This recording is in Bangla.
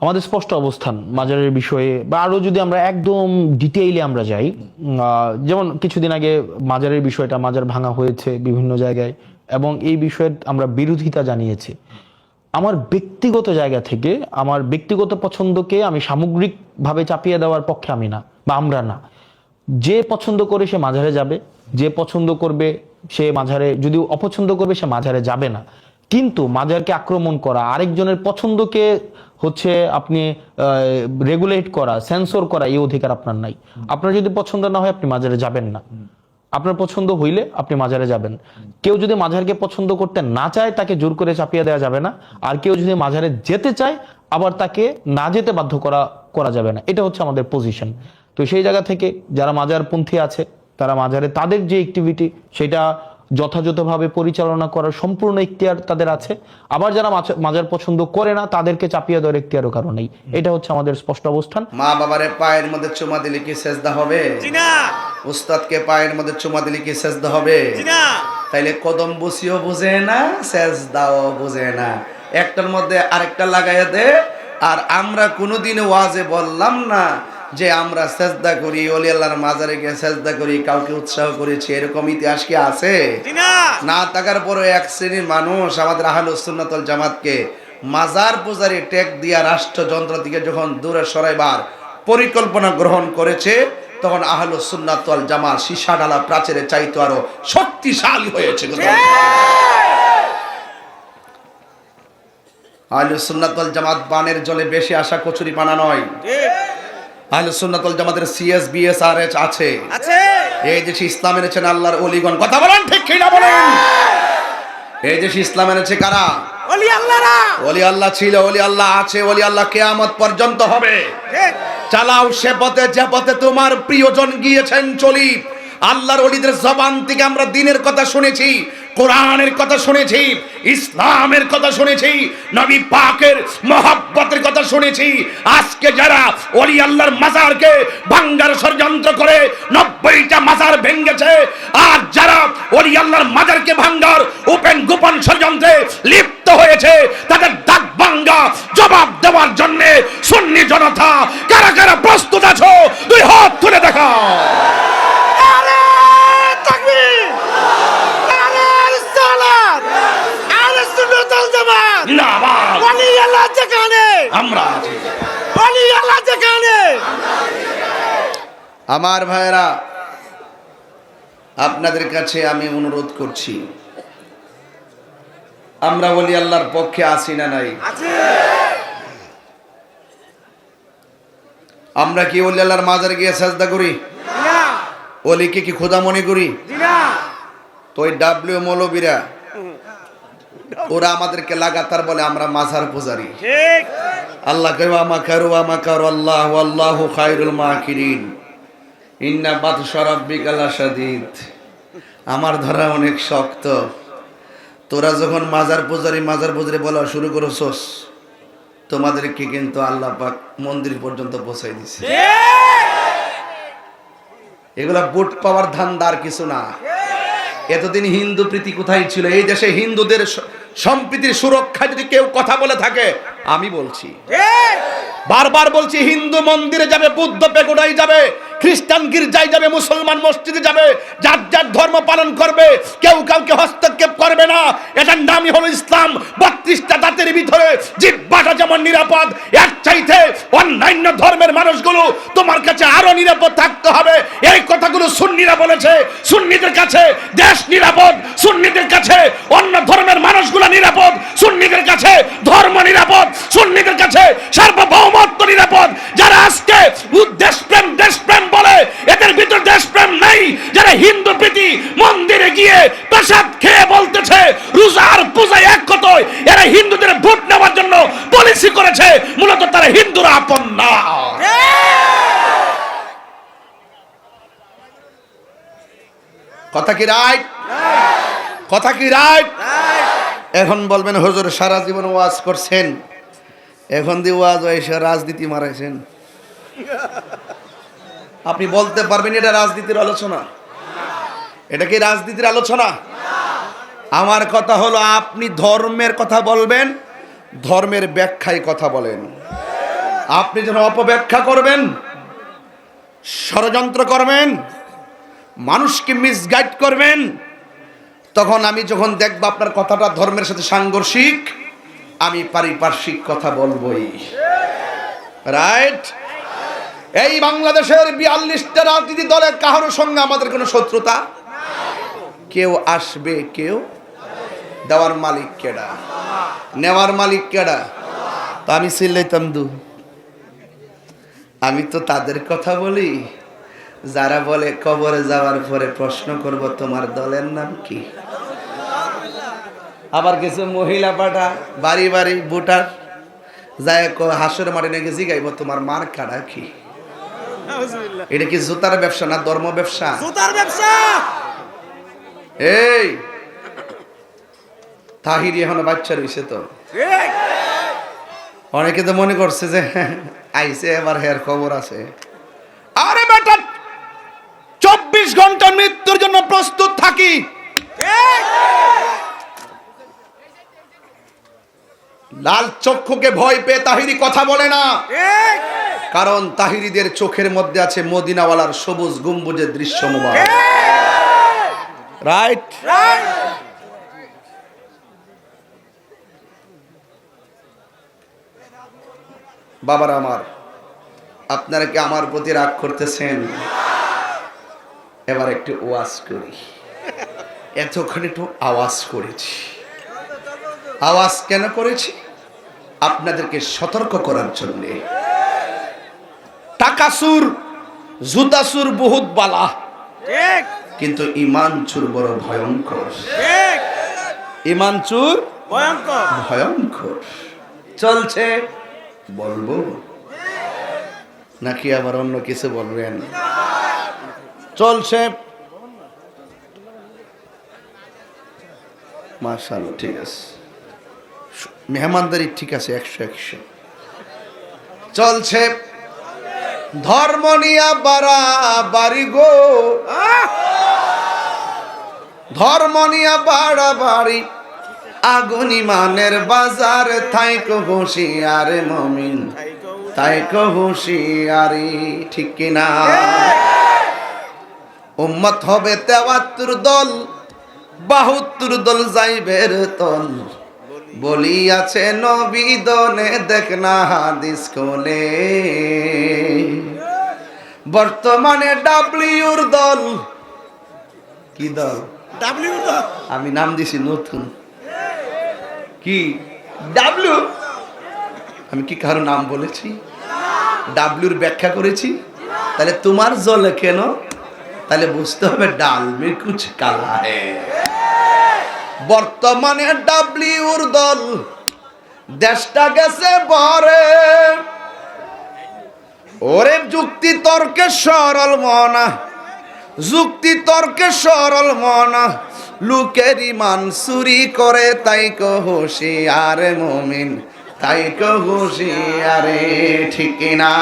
আমাদের স্পষ্ট অবস্থান মাজারের বিষয়ে, বা আরো যদি আমরা একদম ডিটেইলে আমরা যাই, যেমন কিছুদিন আগে মাজারের বিষয়টা, মাজার ভাঙা হয়েছে বিভিন্ন জায়গায়, এবং এই বিষয়ে আমরা বিরোধিতা জানিয়েছি। আমার ব্যক্তিগত জায়গা থেকে আমার ব্যক্তিগত পছন্দকে আমি সামগ্রিকভাবে চাপিয়ে দেওয়ার পক্ষে আমি না, বা আমরা না। যে পছন্দ করে সে মাজারে যাবে, যে পছন্দ করবে সে মাজারে, যদি অপছন্দ করবে সে মাজারে যাবে না। কিন্তু মাজারকে আক্রমণ করা, আরেকজনের পছন্দকে হচ্ছে আপনি রেগুলেট করা, সেন্সর করা, এই অধিকার আপনার নাই। আপনার যদি পছন্দ না হয় আপনি মাজারে যাবেন না। আপনার পছন্দ হইলে আপনি মাজারে যাবেন। কেউ যদি মাজারকে পছন্দ করতে না চায় তাকে জোর করে চাপিয়ে দেওয়া যাবে না। আর কেউ যদি মাজারে যেতে চায় আবার তাকে না যেতে বাধ্য করা যাবে না। এটা হচ্ছে আমাদের পজিশন। তো সেই জায়গা থেকে যারা মাজারপন্থী আছে তারা মাজারে তাদের যে অ্যাক্টিভিটি সেটা যথাযথভাবে পরিচালনা করার সম্পূর্ণ ইখতিয়ার তাদের আছে। আবার যারা মাজার পছন্দ করে না তাদেরকে চাপিয়ে দেওয়ার ইখতিয়ারও কারণ নেই। এটা হচ্ছে আমাদের স্পষ্ট অবস্থান। মা বাবারে পায়ের মধ্যে চুমা দিলে কি সেজদা হবে? জি না। উস্তাদকে পায়ের মধ্যে চুমা দিলে কি সেজদা হবে? জি না। তাইলে কদম বসিও বুঝে না, সেজদাও বুঝে না, একটার মধ্যে আরেকটা লাগাইয়া দে। আর আমরা কোনোদিনও ওয়াজে বললাম না যে আমরা সেজদা করি, ওলি আল্লাহর মাজারে গিয়ে সেজদা করি, কাউকে উৎসাহ করেছি, এরকম ইতিহাস কি আছে? জি না। না থাকার পরে এক শ্রেণীর মানুষ আমাদের আহলুস সুন্নাত ওয়াল জামাতকে মাজার পূজারি ট্যাগ দিয়া রাষ্ট্রযন্ত্র থেকে যখন দূরে সরাইবার পরিকল্পনা গ্রহণ করেছে, তখন আহলুস সুন্নাত ওয়াল জামাত সীসা ঢালা প্রাচীরের চাইতে আরো শক্তিশালী হয়েছে। আহলুস সুন্নাত ওয়াল জামাত বানের জলে বেশি আসা কচুরি পানা নয়। আহলুস সুন্নাত ওয়াল জামাতের CSBSRH আছে। এই দেশে ইসলাম এনেছেন আল্লাহর ওলিগণ। কথা বলেন ঠিক কি না বলেন? এই দেশে ইসলাম এনেছে কারা? ওলি আল্লাহরা। ওলি আল্লাহ ছিল, ওলি আল্লাহ আছে, ওলি আল্লাহ কিয়ামত পর্যন্ত হবে। চালাও সে পথে যে পথে তোমার প্রিয়জন গিয়েছেন চলি। আল্লাহর ওলিদের জবান থেকে আমরা দ্বীনের কথা শুনেছি, কোরআনের কথা শুনেছি, ইসলামের কথা শুনেছি, নবী পাকের মহব্বতের কথা শুনেছি। আজকে যারা ওলি আল্লাহর মাজারকে ভাঙ্গার ষড়যন্ত্র করে 90টা মাজার ভেঙেছে, আর যারা ওলি আল্লাহর মাজারকে ভাঙ্গার ওপেন গোপন ষড়যন্ত্রে লিপ্ত হয়েছে, তাদের দাঁত ভাঙ্গা জবাব দেওয়ার জন্য সুন্নি জনতা কারা কারা প্রস্তুত আছো? দুই হাত তুলে দেখাও। আমার ভাইরা, আপনাদের কাছে আমি অনুরোধ করছি, আমরা ওলি আল্লাহর পক্ষে আছি না নাই? আমরা কি ওলি আল্লাহর মাজারে গিয়ে সাজদা করি? ওলিকে কি খোদা মনে করি? তো ওই ডাব্লিউ মৌলবীরা ওরা আমাদেরকে লাগাতার বলে আমরা মাজার পূজারি। আল্লাহ কয় ওয়া মাকারু ওয়া মাকারু আল্লাহ ওয়াল্লাহু খায়রুল মাকিরিন ইন্না বাতশা রাব্বিকা লাশাদীদ। আমার ধরা অনেক শক্ত। তোরা যখন মাজার পূজারি বলা শুরু করেছস, তোমাদেরকে কিন্তু আল্লাহ পাক মন্দির পর্যন্ত পৌঁছাই দিছে। এগুলা ভোট পাওয়ার ধান্দা, আর কিছু না। এতদিন হিন্দু প্রীতি কোথায় ছিল? এই দেশে হিন্দুদের সম্প্রীতির সুরক্ষায় যদি কেউ কথা বলে থাকে, আমি বলছি, বারবার বলছি, হিন্দু মন্দিরে যাবে, বুদ্ধ পেগোডায় যাবে, খ্রিস্টান গির্জায় যাবে, মুসলমান মসজিদে যাবে, যার যার ধর্ম পালন করবে, কেউ কাউকে হস্তক্ষেপ করবে না। এটার নামই হলো ইসলাম। 32টা জাতির ভিতরে জিহ্বাটা যেমন নিরাপদ, এর চাইতে অন্যান্য ধর্মের মানুষগুলো তোমার কাছে আরো নিরাপদ থাকতে হবে। এই কথাগুলো সুন্নিরা বলেছে। সুন্নিদের কাছে দেশ নিরাপদ, সুন্নিদের কাছে অন্য ধর্মের মানুষগুলো নিরাপদ, সুন্নিদের কাছে ধর্ম নিরাপদ, সুন্নিদের কাছে সার্বভৌমত্ব নিরাপদ। যারা আজকে দেশপ্রেম দেশপ্রেম বলে, এদের ভিতর দেশপ্রেম নাই। যারা হিন্দু প্রীতি মন্দিরে গিয়ে প্রসাদ খেয়ে বলতেছে রোজার পূজায় এক কথায়, এরা হিন্দুদের ভোট নেওয়ার জন্য পলিসি করেছে। মূলত তারা হিন্দুরা আপন না। কথা কি রাইট? কথা কি রাইট? এখন বলবেন হুজুর সারা জীবন ওয়াজ করছেন, এখন দিয়ে ওয়াজ এসে রাজনীতি মারাইছেন। আপনি বলতে পারবেন এটা রাজনীতির আলোচনা? এটা কি রাজনীতির আলোচনা? আমার কথা হলো, আপনি ধর্মের কথা বলবেন, ধর্মের ব্যাখ্যায় কথা বলেন। আপনি যখন অপব্যাখ্যা করবেন, ষড়যন্ত্র করবেন, মানুষকে মিসগাইড করবেন, তখন আমি যখন দেখব আপনার কথাটা ধর্মের সাথে সাংঘর্ষিক, আমি পারিপার্শ্বিক কথা বলবোই। রাইট? এই বাংলাদেশের 42টা রাজনীতি দলের কারোর সঙ্গে আমাদের কোনো শত্রুতা, কেউ আসবে, কেউ দেওয়ার মালিক কেডা, নেওয়ার মালিক কেডা? তো আমি চিল্লাইতাম দু, আমি তো তাদের কথা বলি যারা বলে কবরে যাওয়ার পরে প্রশ্ন করব তোমার দলের নাম কি। আবার কিছু মহিলা পাঠা বাড়ি বাড়ি ভোটার যায় হাসর মাঠে নাকি জিগাইব তোমার মার কাড়া কি। এটা কি জুতার ব্যবসা না ধর্ম ব্যবসা? জুতার ব্যবসা। এই তাহিরি এখনো বাচ্চা রয়েছে তো, অনেকে তো মনে করছে যে আইসে এবার হের খবর আছে। আরে বেটা, 24 ঘন্টা মৃত্যুর জন্য প্রস্তুত থাকি। লাল চক্ষুকে ভয় পেয়ে তাহিরি কথা বলে না, কারণ তাহিরিদের চোখের মধ্যে আছে মদিনাওয়ালার সবুজ গম্বুজের দৃশ্য মুবারক। রাইট? বাবারা আমার, আপনারা কি আমার প্রতি রাগ করতেছেন? এবার একটু ওয়াজ করি। এতক্ষণ একটু আওয়াজ করেছি। আওয়াজ কেন করেছি? আপনাদেরকে সতর্ক করার জন্য। টাকা চুর, জুতা চুর বহুত বালা, কিন্তু ইমান চুর বড় ভয়ঙ্কর। ইমান চুর ভয়ঙ্কর। চলছে বলবো নাকি আবার অন্য কিছু বলবেন? চলছে। মাশাআল্লাহ, ঠিক আছে, মেহমানদারি ঠিক আছে, 100 চলছে। ধর্ম নিয়া বাড়াবাড়ি গো, ধর্ম নিয়া বাড়াবাড়ি, আগুন ইমানের বাজার, থাইকো হুঁশিয়ারে মুমিন, থাইকো হুঁশিয়ারি। ঠিক কিনা? উম্মত হবে 73 দল, 72 দল যাইবের তল, বলিয়াছে নবী দনে, দেখ না হাদিস কোলে। বর্তমানে ডাব্লিউর দল, কি দল? ডাব্লিউ দল। আমি নাম দিছি নতুন, কি ডাব্লিউ। আমি কি কারো নাম বলেছি? ডাব্লিউর ব্যাখ্যা করেছি? তাহলে তোমার জলে কেন? তাহলে বুঝতে হবে ডাল মে কুছ কালা হে। বর্তমানে ডাব্লিউর দল, দেশটা গেছে বরে। ওরে যুক্তি তর্কে সরল মনা, যুক্তি তর্কে সরল মনা, লোকের ইমান চুরি করে, তাই কো হুঁশিয়ারে মুমিন, তাই কো হুঁশিয়ারে। ঠিক কিনা?